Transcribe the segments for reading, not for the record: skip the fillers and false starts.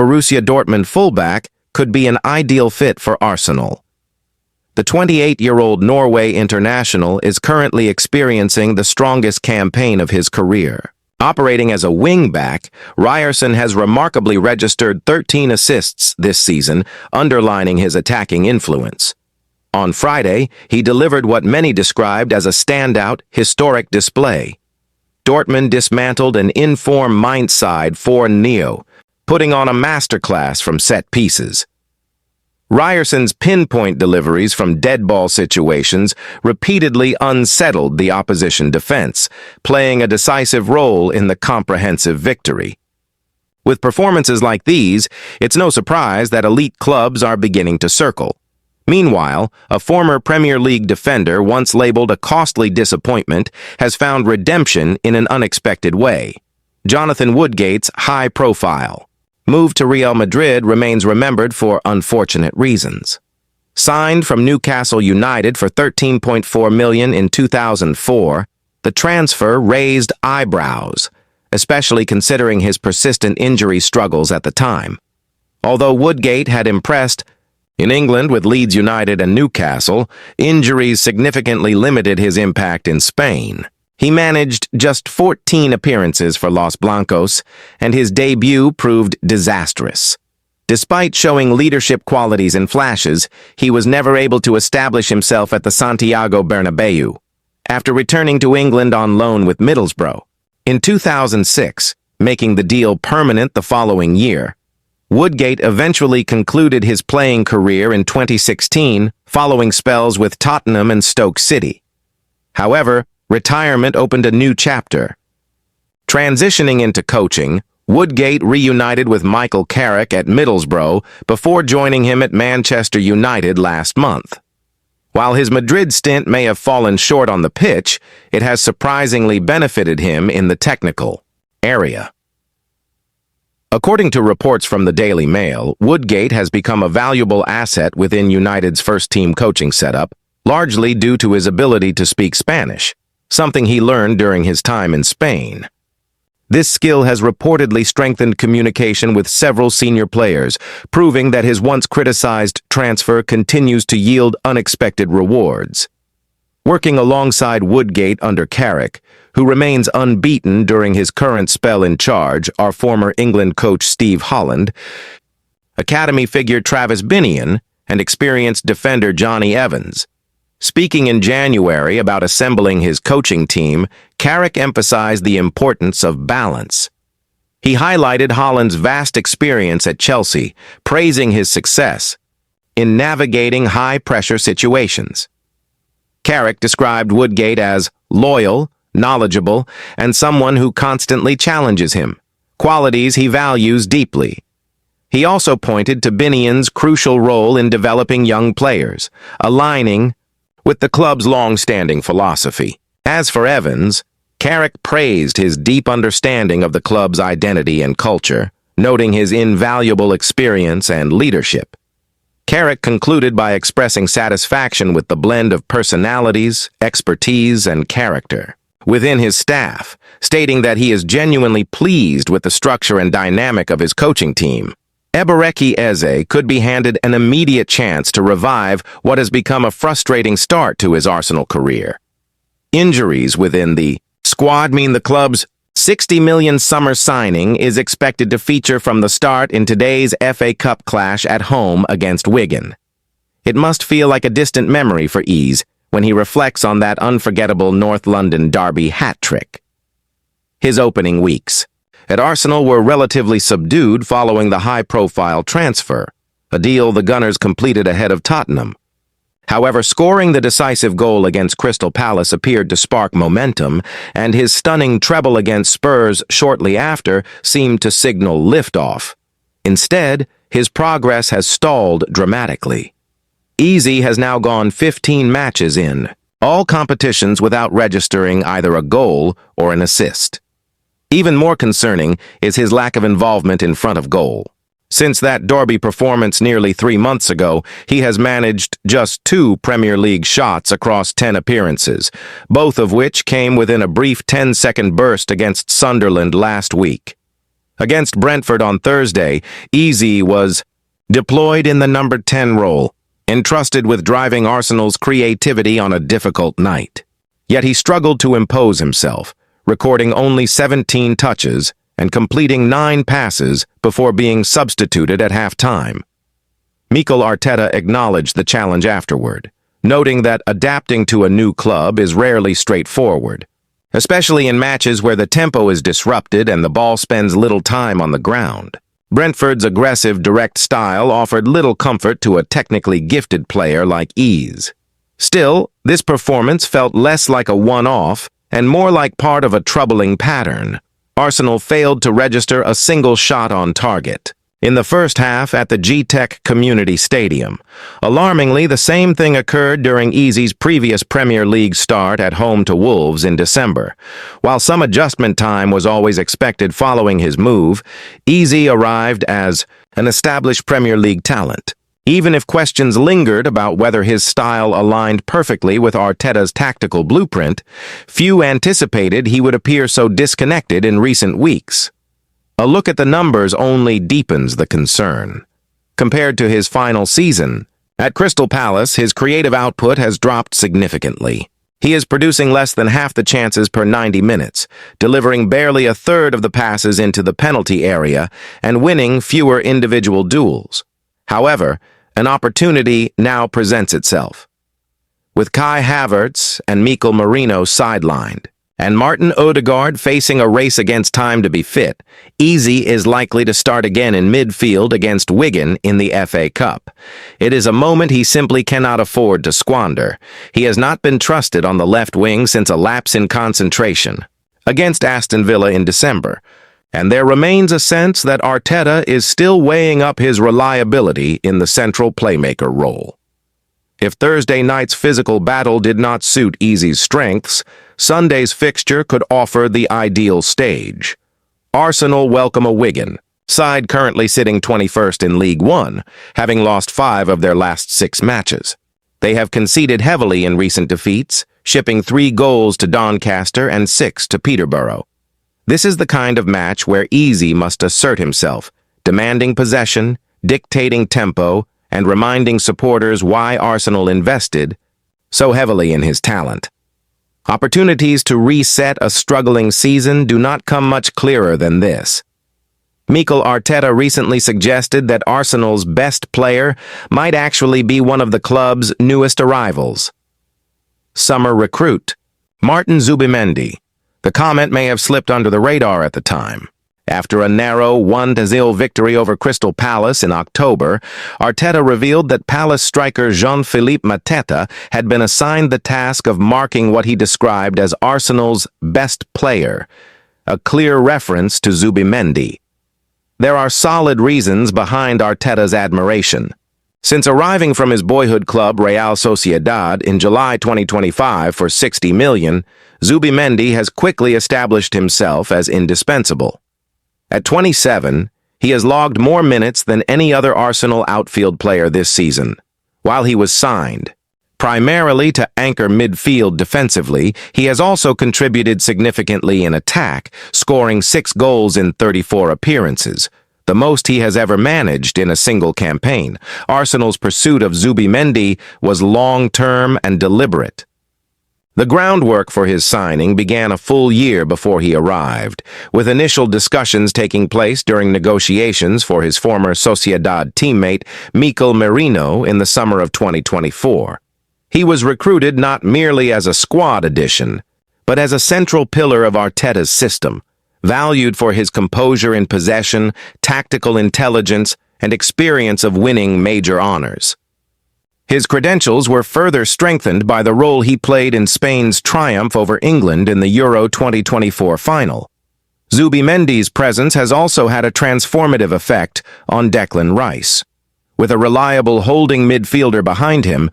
Borussia Dortmund fullback, could be an ideal fit for Arsenal. The 28-year-old Norway international is currently experiencing the strongest campaign of his career. Operating as a wing-back, Ryerson has remarkably registered 13 assists this season, underlining his attacking influence. On Friday, he delivered what many described as a standout, historic display. Dortmund dismantled an in-form Mainz side 4-0, putting on a masterclass from set pieces. Ryerson's pinpoint deliveries from dead ball situations repeatedly unsettled the opposition defense, playing a decisive role in the comprehensive victory. With performances like these, it's no surprise that elite clubs are beginning to circle. Meanwhile, a former Premier League defender once labeled a costly disappointment has found redemption in an unexpected way. Jonathan Woodgate's high-profile move to Real Madrid remains remembered for unfortunate reasons. Signed from Newcastle United for $13.4 million in 2004, the transfer raised eyebrows, especially considering his persistent injury struggles at the time. Although Woodgate had impressed in England with Leeds United and Newcastle, injuries significantly limited his impact in Spain. He managed just 14 appearances for Los Blancos, and his debut proved disastrous. Despite showing leadership qualities in flashes, he was never able to establish himself at the Santiago Bernabeu, after returning to England on loan with Middlesbrough. In 2006, making the deal permanent the following year, Woodgate eventually concluded his playing career in 2016, following spells with Tottenham and Stoke City. However, retirement opened a new chapter. Transitioning into coaching, Woodgate reunited with Michael Carrick at Middlesbrough before joining him at Manchester United last month. While his Madrid stint may have fallen short on the pitch, it has surprisingly benefited him in the technical area. According to reports from the Daily Mail, Woodgate has become a valuable asset within United's first-team coaching setup, largely due to his ability to speak Spanish, something he learned during his time in Spain. This skill has reportedly strengthened communication with several senior players, proving that his once criticized transfer continues to yield unexpected rewards. Working alongside Woodgate under Carrick, who remains unbeaten during his current spell in charge, are former England coach Steve Holland, academy figure Travis Binion, and experienced defender Johnny Evans. Speaking in January about assembling his coaching team, Carrick emphasized the importance of balance. He highlighted Holland's vast experience at Chelsea, praising his success in navigating high-pressure situations. Carrick described Woodgate as loyal, knowledgeable, and someone who constantly challenges him, qualities he values deeply. He also pointed to Binion's crucial role in developing young players, aligning with the club's long-standing philosophy. As for Evans, Carrick praised his deep understanding of the club's identity and culture, noting his invaluable experience and leadership. Carrick concluded by expressing satisfaction with the blend of personalities, expertise, and character within his staff, stating that he is genuinely pleased with the structure and dynamic of his coaching team. Ebereki Eze could be handed an immediate chance to revive what has become a frustrating start to his Arsenal career. Injuries within the squad mean the club's $60 million summer signing is expected to feature from the start in today's FA Cup clash at home against Wigan. It must feel like a distant memory for Eze when he reflects on that unforgettable North London derby hat-trick. His opening weeks at Arsenal were relatively subdued following the high-profile transfer, a deal the Gunners completed ahead of Tottenham. However, scoring the decisive goal against Crystal Palace appeared to spark momentum, and his stunning treble against Spurs shortly after seemed to signal liftoff. Instead, his progress has stalled dramatically. Eze has now gone 15 matches in, all competitions without registering either a goal or an assist. Even more concerning is his lack of involvement in front of goal. Since that Derby performance nearly 3 months ago, he has managed just 2 Premier League shots across 10 appearances, both of which came within a brief 10-second burst against Sunderland last week. Against Brentford on Thursday, Eze was deployed in the number 10 role, entrusted with driving Arsenal's creativity on a difficult night. Yet he struggled to impose himself, recording only 17 touches and completing 9 passes before being substituted at half-time. Mikel Arteta acknowledged the challenge afterward, noting that adapting to a new club is rarely straightforward, especially in matches where the tempo is disrupted and the ball spends little time on the ground. Brentford's aggressive, direct style offered little comfort to a technically gifted player like Eze. Still, this performance felt less like a one-off and more like part of a troubling pattern. Arsenal failed to register a single shot on target in the first half at the G-Tech Community Stadium. Alarmingly, the same thing occurred during Eze's previous Premier League start at home to Wolves in December. While some adjustment time was always expected following his move, Eze arrived as an established Premier League talent. Even if questions lingered about whether his style aligned perfectly with Arteta's tactical blueprint, few anticipated he would appear so disconnected in recent weeks. A look at the numbers only deepens the concern. Compared to his final season, at Crystal Palace, his creative output has dropped significantly. He is producing less than half the chances per 90 minutes, delivering barely a third of the passes into the penalty area and winning fewer individual duels. However, an opportunity now presents itself. With Kai Havertz and Mikel Merino sidelined, and Martin Odegaard facing a race against time to be fit, Eze is likely to start again in midfield against Wigan in the FA Cup. It is a moment he simply cannot afford to squander. He has not been trusted on the left wing since a lapse in concentration against Aston Villa in December, and there remains a sense that Arteta is still weighing up his reliability in the central playmaker role. If Thursday night's physical battle did not suit Eze's strengths, Sunday's fixture could offer the ideal stage. Arsenal welcome a Wigan, side currently sitting 21st in League One, having lost 5 of their last 6 matches. They have conceded heavily in recent defeats, shipping 3 goals to Doncaster and 6 to Peterborough. This is the kind of match where Eze must assert himself, demanding possession, dictating tempo, and reminding supporters why Arsenal invested so heavily in his talent. Opportunities to reset a struggling season do not come much clearer than this. Mikel Arteta recently suggested that Arsenal's best player might actually be one of the club's newest arrivals. Summer recruit, Martin Zubimendi. The comment may have slipped under the radar at the time. After a narrow 1-0 victory over Crystal Palace in October, Arteta revealed that Palace striker Jean-Philippe Mateta had been assigned the task of marking what he described as Arsenal's best player, a clear reference to Zubimendi. There are solid reasons behind Arteta's admiration. Since arriving from his boyhood club Real Sociedad in July 2025 for $60 million, Zubimendi has quickly established himself as indispensable. At 27, he has logged more minutes than any other Arsenal outfield player this season. While he was signed primarily to anchor midfield defensively, he has also contributed significantly in attack, scoring 6 goals in 34 appearances, the most he has ever managed in a single campaign. Arsenal's pursuit of Zubimendi was long-term and deliberate. The groundwork for his signing began a full year before he arrived, with initial discussions taking place during negotiations for his former Sociedad teammate Mikel Merino in the summer of 2024. He was recruited not merely as a squad addition, but as a central pillar of Arteta's system, valued for his composure in possession, tactical intelligence, and experience of winning major honors. His credentials were further strengthened by the role he played in Spain's triumph over England in the Euro 2024 final. Zubimendi's presence has also had a transformative effect on Declan Rice. With a reliable holding midfielder behind him,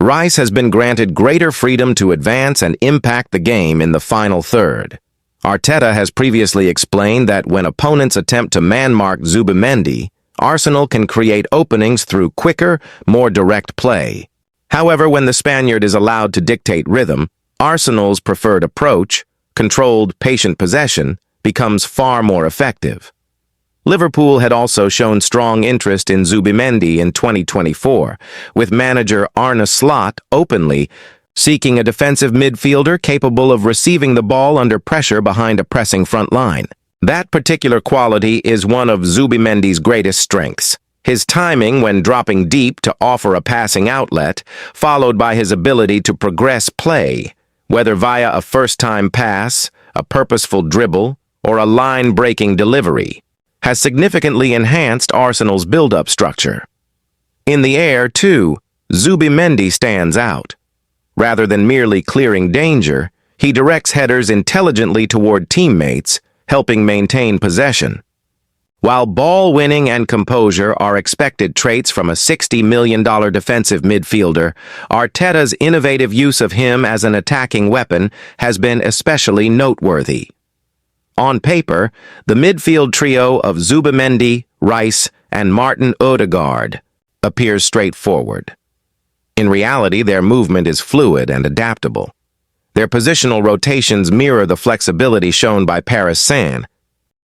Rice has been granted greater freedom to advance and impact the game in the final third. Arteta has previously explained that when opponents attempt to man-mark Zubimendi, Arsenal can create openings through quicker, more direct play. However, when the Spaniard is allowed to dictate rhythm, Arsenal's preferred approach, controlled, patient possession, becomes far more effective. Liverpool had also shown strong interest in Zubimendi in 2024, with manager Arne Slot openly seeking a defensive midfielder capable of receiving the ball under pressure behind a pressing front line. That particular quality is one of Zubimendi's greatest strengths. His timing when dropping deep to offer a passing outlet, followed by his ability to progress play, whether via a first-time pass, a purposeful dribble, or a line-breaking delivery, has significantly enhanced Arsenal's build-up structure. In the air, too, Zubimendi stands out. Rather than merely clearing danger, he directs headers intelligently toward teammates, helping maintain possession. While ball winning and composure are expected traits from a $60 million defensive midfielder, Arteta's innovative use of him as an attacking weapon has been especially noteworthy. On paper, the midfield trio of Zubimendi, Rice, and Martin Odegaard appears straightforward. In reality, their movement is fluid and adaptable. Their positional rotations mirror the flexibility shown by Paris Saint,